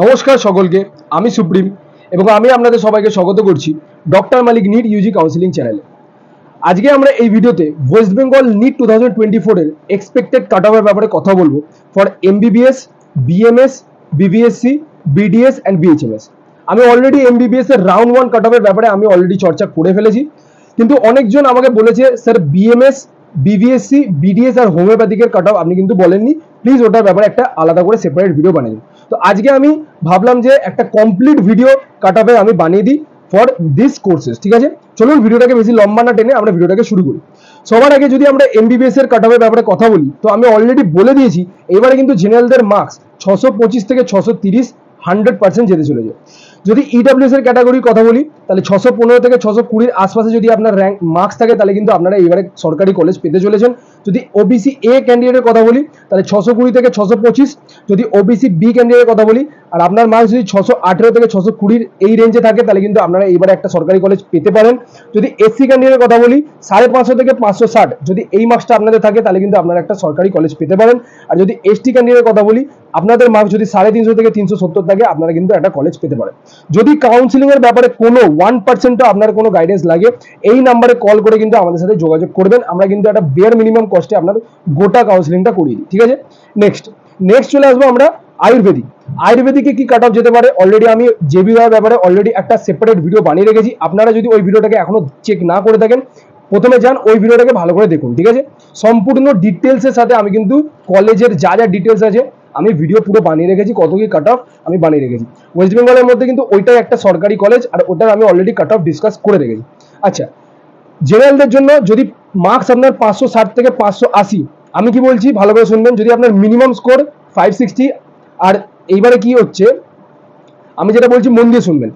নমস্কার সকলকে, আমি সুপ্রিম এবং আমি আপনাদের সবাইকে স্বাগত করছি ডক্টর মালিক নিট ইউজি কাউন্সিলিং চ্যানেলে। আজকে আমরা এই ভিডিওতে ওয়েস্ট বেঙ্গল নিট 2024 এর এক্সপেক্টেড কাট অফের ব্যাপারে কথা বলবো for MBBS, BMS, BBSC, BDS and BHMS. আমি অলরেডি এমবিবিএস এর রাউন্ড 1 কাট অফের ব্যাপারে আমি অলরেডি চর্চা করে ফেলেছি, কিন্তু অনেকজন আমাকে বলেছে স্যার বিএমএস, বিবিএসসি, বিডিএস আর হোমিওপ্যাথিকের কাট অফ আপনি কিন্তু বলেননি, প্লিজ ওটার ব্যাপারে একটা আলাদা করে সেপারেট ভিডিও বানিয়ে দিন। তো আজকে আমি ভাবলাম যে একটা কমপ্লিট ভিডিও কাট অফে আমি বানিয়ে দিই ফর দিস কোর্সেস। ঠিক আছে, চলুন ভিডিওটাকে বেশি লম্বা না টেনে আমরা ভিডিওটাকে শুরু করি। সবার আগে যদি আমরা এমবিবিএস এর কাট অফের ব্যাপারে কথা বলি, তো আমি অলরেডি বলে দিয়েছি এবারে কিন্তু জেনারেলদের মার্কস 625 থেকে 630 100% যেতে চলেছে। যদি ইডব্লিউএস এর ক্যাটাগরির কথা বলি তাহলে 615 থেকে 620 আশপাশে যদি আপনার র্যাঙ্ক মার্কস থাকে তাহলে কিন্তু আপনারা এবারে সরকারি কলেজ পেতে চলেছেন। যদি ওবিসি এ ক্যান্ডিডেটের কথা বলি তাহলে 620 থেকে 625, যদি ওবিসি বি ক্যান্ডিডেটের কথা বলি আর আপনার মার্কস যদি 618 থেকে 620 এই রেঞ্জে থাকে তাহলে কিন্তু আপনারা এবারে একটা সরকারি কলেজ পেতে পারেন। যদি এসসি ক্যান্ডিডেটের কথা বলি 550 থেকে 560, যদি এই মার্কসটা আপনাদের থাকে তাহলে কিন্তু আপনারা একটা সরকারি কলেজ পেতে পারেন। আর যদি এসটি ক্যান্ডিডেটের কথা বলি আপনাদের মার্কস যদি 350 থেকে 370 থাকে আপনারা কিন্তু একটা কলেজ পেতে পারেন। যদি কাউন্সিলিং এর ব্যাপারে কোনো 1% আপনার কোনো গাইডেন্স লাগে এই নাম্বারে কল করে কিন্তু আমাদের সাথে যোগাযোগ করবেন, আমরা কিন্তু একটা বেয়ার মিনিমাম কস্টে আপনার গোটা কাউন্সিলিংটা করিয়ে দিই। ঠিক আছে, নেক্সট চলে আসবো আমরা আয়ুর্বেদিকে কি কাট অফ যেতে পারে। অলরেডি আমি জেবিওয়ার ব্যাপারে অলরেডি একটা সেপারেট ভিডিও বানিয়ে রেখেছি, আপনারা যদি ওই ভিডিওটাকে এখনো চেক না করে থাকেন প্রথমে যান ওই ভিডিওটাকে ভালো করে দেখুন। ঠিক আছে, সম্পূর্ণ ডিটেলসের সাথে আমি কিন্তু কলেজের যা যা ডিটেলস আছে আমি ভিডিও পুরো বানিয়ে রেখেছি, কত কি কাট অফ আমি বানিয়ে রেখেছি। ওয়েস্ট বেঙ্গলের মধ্যে কিন্তু ওইটাই একটা সরকারি কলেজ আর ওটার আমি অলরেডি কাট অফ ডিসকাস করে রেখেছি। আচ্ছা, জেনারেলদের জন্য যদি মার্কস আপনার 560 থেকে 580, আমি কি বলছি ভালো করে শুনবেন, যদি আপনার মিনিমাম স্কোর 560, আর এইবারে কি হচ্ছে আমি যেটা বলছি মন দিয়ে শুনবেন,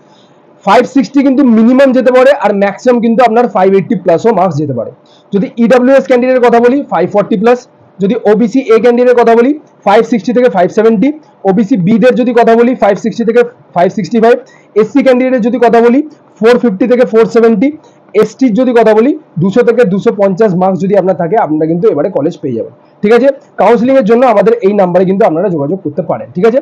560 কিন্তু মিনিমাম যেতে পারে আর ম্যাক্সিমাম কিন্তু আপনার 580 প্লাসও মার্কস যেতে পারে। যদি ইডব্লিউএস ক্যান্ডিডেটের কথা বলি 540 প্লাস, যদি ওবিসি এ ক্যান্ডিডেটের কথা বলি 560 থেকে 570, ওবিসি বি দের যদি কথা বলি 560 থেকে 565, এসসি ক্যান্ডিডেটের যদি কথা বলি 450 থেকে 470, এসটির যদি কথা বলি 200 থেকে 250 মার্কস যদি আপনার থাকে আপনারা কিন্তু এবারে কলেজ পেয়ে যাবেন। ঠিক আছে, কাউন্সিলিং এর জন্য আমাদের এই নাম্বারে কিন্তু আপনারা যোগাযোগ করতে পারেন। ঠিক আছে,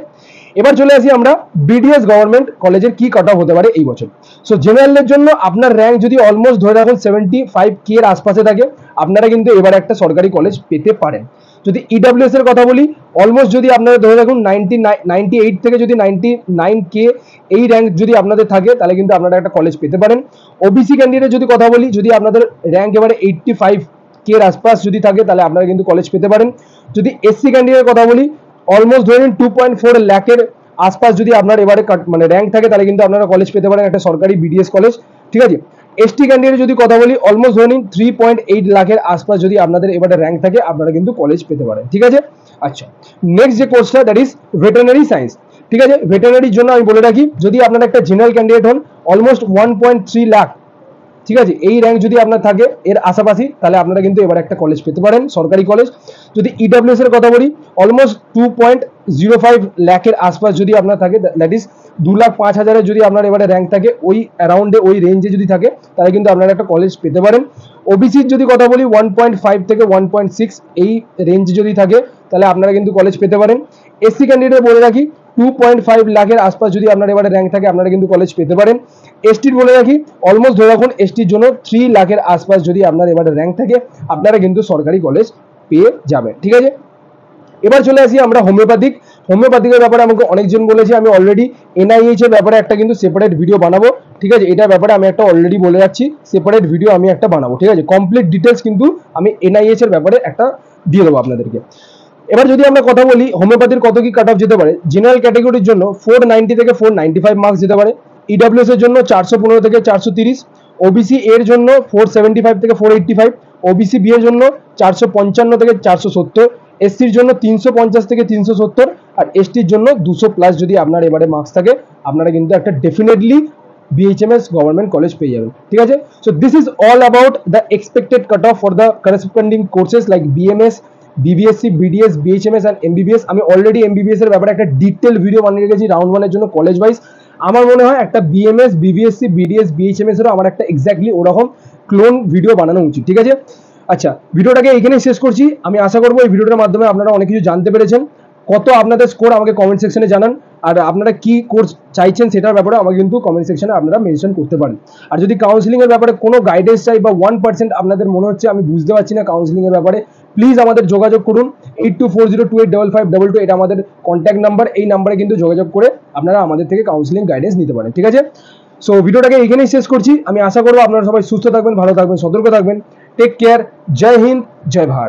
এবার চলে আসি আমরা বিডিএস গভর্নমেন্ট কলেজের কি কাট অফ হতে পারে এই বছর। সো জেনারেলের জন্য আপনার র্যাঙ্ক যদি অলমোস্ট ধরে রাখুন 75K এর আশপাশে থাকে আপনারা কিন্তু এবারে একটা সরকারি কলেজ পেতে পারেন। যদি ইডব্লিউএস এর কথা বলি অলমোস্ট যদি আপনারা ধরে রাখুন 98 থেকে যদি 99K এই র্যাঙ্ক যদি আপনাদের থাকে তাহলে কিন্তু আপনারা একটা কলেজ পেতে পারেন। ওবিসি ক্যান্ডিডেট যদি কথা বলি, যদি আপনাদের র্যাঙ্ক এবারে 85K এর আশপাশ যদি থাকে তাহলে আপনারা কিন্তু কলেজ পেতে পারেন। যদি এসসি ক্যান্ডিডেটের কথা বলি অলমোস্ট ধরুন 2.4 লাখের আশপাশ যদি আপনার এবারে মানে র্যাঙ্ক থাকে তাহলে কিন্তু আপনারা কলেজ পেতে পারেন একটা সরকারি বিডিএস কলেজ। ঠিক আছে, এসটি ক্যান্ডিডেট যদি কথা বলি অলমোস্ট ধরুন 3.8 লাখের আশপাশ যদি আপনাদের এবারে র্যাঙ্ক থাকে আপনারা কিন্তু কলেজ পেতে পারেন। ঠিক আছে, আচ্ছা নেক্সট যে কোর্সটা দ্যাট ইজ ভেটেরিনারি সায়েন্স। ঠিক আছে, ভেটেরিনারির জন্য আমি বলে রাখি যদি আপনারা একটা জেনারেল ক্যান্ডিডেট হন অলমোস্ট 1.3 লাখ, ঠিক আছে, এই র্যাঙ্ক যদি আপনার থাকে এর আশাপাশি তাহলে আপনারা কিন্তু এবার একটা কলেজ পেতে পারেন সরকারি কলেজ। যদি ইডব্লিউএস এর কথা বলি অলমোস্ট 2.05 লাখের আশপাশ যদি আপনার থাকে দ্যাট ইজ 2,05,000 যদি আপনার এবারে র্যাঙ্ক থাকে ওই অ্যারাউন্ডে ওই রেঞ্জে যদি থাকে তাহলে কিন্তু আপনারা একটা কলেজ পেতে পারেন। ওবিসির যদি কথা বলি 1.5 থেকে 1.6 এই রেঞ্জ যদি থাকে তাহলে আপনারা কিন্তু কলেজ পেতে পারেন। এসসি ক্যান্ডিডেট বলে রাখি 2.5 লাখের আশপাশ যদি আপনার এবারে র্যাঙ্ক থাকে আপনারা কিন্তু কলেজ পেতে পারেন। এসটির বলে রাখি অলমোস্ট ধরে রাখুন এসটির জন্য 3 লাখের আশপাশ যদি আপনার এবারে র্যাঙ্ক থাকে আপনারা কিন্তু সরকারি কলেজ পেয়ে যাবেন। ঠিক আছে, এবার চলে আসি আমরা হোমিওপ্যাথিকের ব্যাপারে আমাকে অনেকজন বলেছে, আমি অলরেডি এনআইএইচ এর ব্যাপারে একটা কিন্তু সেপারেট ভিডিও বানাবো। ঠিক আছে, এটার ব্যাপারে আমি একটা অলরেডি বলে যাচ্ছি সেপারেট ভিডিও আমি একটা বানাবো। ঠিক আছে, কমপ্লিট ডিটেলস কিন্তু আমি এনআইএইচ এর ব্যাপারে একটা দিয়ে দেবো আপনাদেরকে। এবার যদি আমরা কথা বলি হোমিওপ্যাথির কত কি কাট অফ যেতে পারে, জেনারেল ক্যাটাগরির জন্য 490 থেকে 495 মার্কস যেতে পারে, ইডব্লিউএস এর জন্য 415 থেকে 430, ওবিসি এর জন্য 475 থেকে 485, ওবিসি বি এর জন্য 455 থেকে 470, এসসির জন্য 350 থেকে 370 আর এসটির জন্য 200 প্লাস যদি আপনার এবারে মার্কস থাকে আপনারা কিন্তু একটা ডেফিনেটলি BHMS গভর্নমেন্ট কলেজ পেয়ে যাবেন। ঠিক আছে, so this is all about the expected cut off for the corresponding courses like BMS, BBSC, BDS, BHMS and MBBS. আমি অলরেডি এমবিবিএস এর ব্যাপারে একটা ডিটেল ভিডিও বানিয়ে রেখেছি রাউন্ড 1 এর জন্য কলেজ ওয়াইজ। আমার মনে হয় একটা বিএমএস, বিবিএসসি, বিডিএস, বিএইচএমএস এরও আমার একটা এক্স্যাক্টলি ওরকম ক্লোন ভিডিও বানানো উচিত। ঠিক আছে, আচ্ছা ভিডিওটাকে এখানেই শেষ করছি। আমি আশা করবো এই ভিডিওটার মাধ্যমে আপনারা অনেক কিছু জানতে পেরেছেন। কত আপনাদের স্কোর আমাকে কমেন্ট সেকশনে জানান। আর আপনারা কি কোর্স চাইছেন সেটার ব্যাপারে আমাকে কিন্তু কমেন্ট সেকশনে আপনারা মেনশন করতে পারেন। আর যদি কাউন্সিলিংয়ের ব্যাপারে কোনো গাইডেন্স চাই বা 1% আপনাদের মনে হচ্ছে আমি বুঝতে পারছি না কাউন্সিলিংয়ের ব্যাপারে, প্লিজ আমাদের যোগাযোগ করুন। 8240285522 এটা আমাদের কন্ট্যাক্ট নাম্বার। এই নাম্বারে কিন্তু যোগাযোগ করে আপনারা আমাদের থেকে কাউন্সিলিং গাইডেন্স নিতে পারেন, ঠিক আছে? সো ভিডিওটাকে এখানেই শেষ করছি। আমি আশা করবো আপনারা সবাই সুস্থ থাকবেন, ভালো থাকবেন, সতর্ক থাকবেন। Take care. জয় হিন্দ, জয় ভারত।